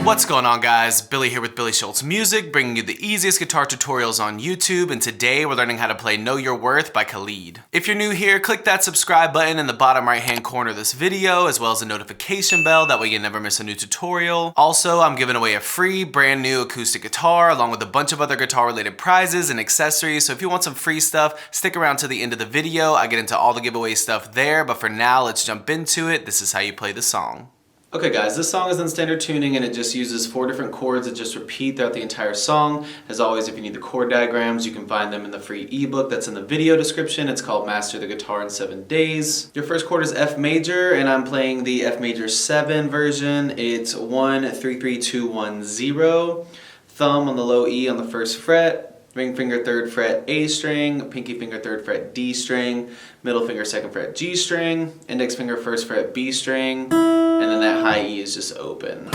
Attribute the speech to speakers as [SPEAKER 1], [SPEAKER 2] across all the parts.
[SPEAKER 1] What's going on, guys? Billy here with Billy Schultz Music, bringing you the easiest guitar tutorials on YouTube, and today we're learning how to play Know Your Worth by Khalid. If you're new here, click that subscribe button in the bottom right hand corner of this video, as well as a notification bell, that way you never miss a new tutorial. Also, I'm giving away a free brand new acoustic guitar, along with a bunch of other guitar related prizes and accessories, so if you want some free stuff, stick around to the end of the video. I get into all the giveaway stuff there, but for now, let's jump into it. This is how you play the song. Okay guys, this song is in standard tuning and it just uses 4 different chords that just repeat throughout the entire song. As always, if you need the chord diagrams, you can find them in the free ebook that's in the video description. It's called Master the Guitar in 7 Days. Your first chord is F major, and I'm playing the F major 7 version. It's 1, 3, 3, 2, 1, 0. Thumb on the low E on the 1st fret. Ring finger 3rd fret A string, pinky finger 3rd fret D string, middle finger 2nd fret G string, index finger 1st fret B string, and then that high E is just open.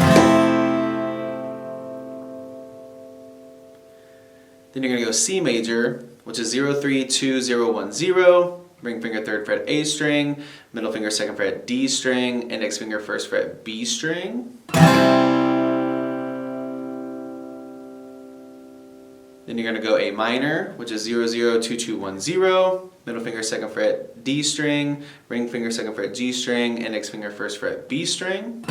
[SPEAKER 1] Then you're going to go C major, which is 0, 3, 2, 0, 1, 0, ring finger 3rd fret A string, middle finger 2nd fret D string, index finger 1st fret B string. Then you're going to go A minor, which is 0, 0, 2, 2, 1, 0, middle finger 2nd fret D string, ring finger 2nd fret G string, index finger 1st fret B string.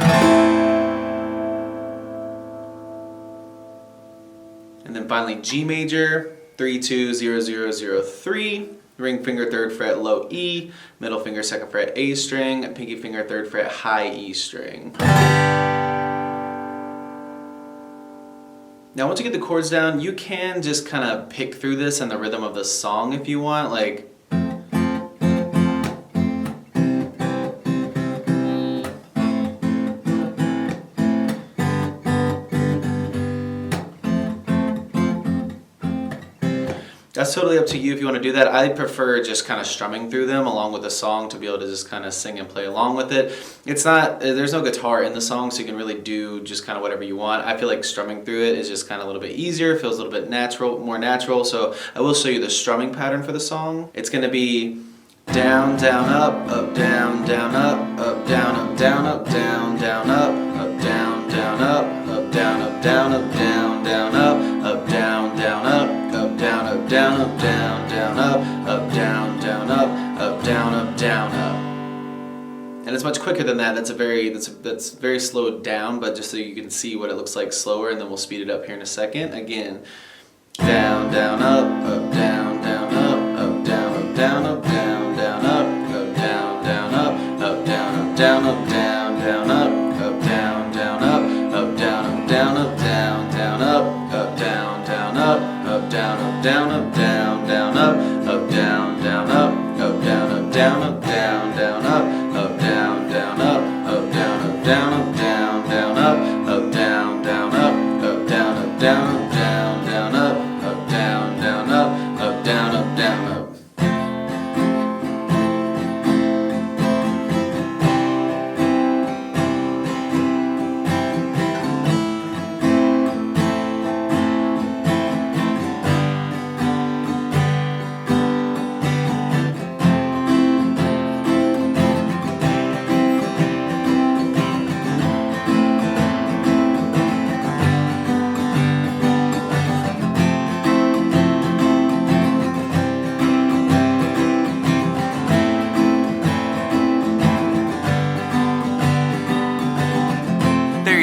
[SPEAKER 1] And then finally G major, 3, 2, 0, 0, 0, 3, ring finger 3rd fret low E, middle finger 2nd fret A string, pinky finger 3rd fret high E string. Now once you get the chords down, you can just kind of pick through this and the rhythm of the song if you want, like that's totally up to you if you want to do that. I prefer just kind of strumming through them along with the song to be able to just kind of sing and play along with it. It's not, there's no guitar in the song, so you can really do just kind of whatever you want. I feel like strumming through it is just kind of a little bit easier, feels a little bit natural, more natural. So I will show you the strumming pattern for the song. It's going to be down, down, up, down, down, up, down, up, down, up, down, down, up, down, down, up, down, up, down, up, down, down, up, down, down, up. Down, up, down, up, down, down, up, down, down, up, down, up, down, up. And it's much quicker than that. That's very slowed down, but just so you can see what it looks like slower, and then we'll speed it up here in a second. Again, down, down, up, down, down, up, down, up, down, up, down, down, up, down, down, up, down, up, down, up, down, down, up, down, down, up, down, up, down, up, down, down, up, down, down, up. Up, down, up, down, up, down, down, up, down, down, up, down, up, down, up, down, down, up, down, down, up, down, up, down, up, down, down, up, down, down, up, down, up, down, up, down, down, up, down, down, up, down, up, down, up.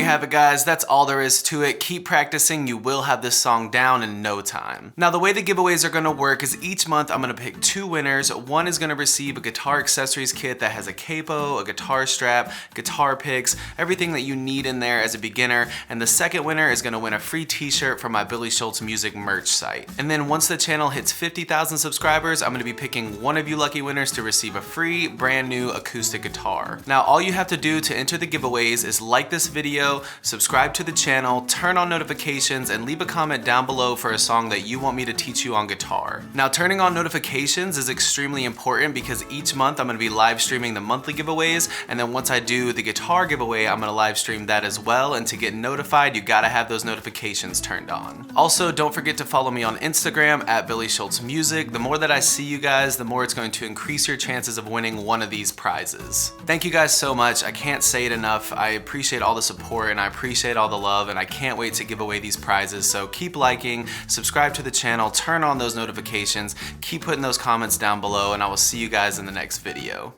[SPEAKER 1] Have it, guys. That's all there is to it. Keep practicing. You will have this song down in no time. Now, the way the giveaways are going to work is each month I'm going to pick 2 winners. One is going to receive a guitar accessories kit that has a capo, a guitar strap, guitar picks, everything that you need in there as a beginner. And the second winner is going to win a free t-shirt from my Billy Schultz Music merch site. And then once the channel hits 50,000 subscribers, I'm going to be picking one of you lucky winners to receive a free brand new acoustic guitar. Now, all you have to do to enter the giveaways is like this video, subscribe to the channel, turn on notifications, and leave a comment down below for a song that you want me to teach you on guitar. Now, turning on notifications is extremely important because each month I'm going to be live streaming the monthly giveaways, and then once I do the guitar giveaway, I'm going to live stream that as well, and to get notified, you gotta have those notifications turned on. Also, don't forget to follow me on Instagram at billyshultzmusic. The more that I see you guys, the more it's going to increase your chances of winning one of these prizes. Thank you guys so much. I can't say it enough. I appreciate all the support, and I appreciate all the love, and I can't wait to give away these prizes. So keep liking, subscribe to the channel, turn on those notifications, keep putting those comments down below, and I will see you guys in the next video.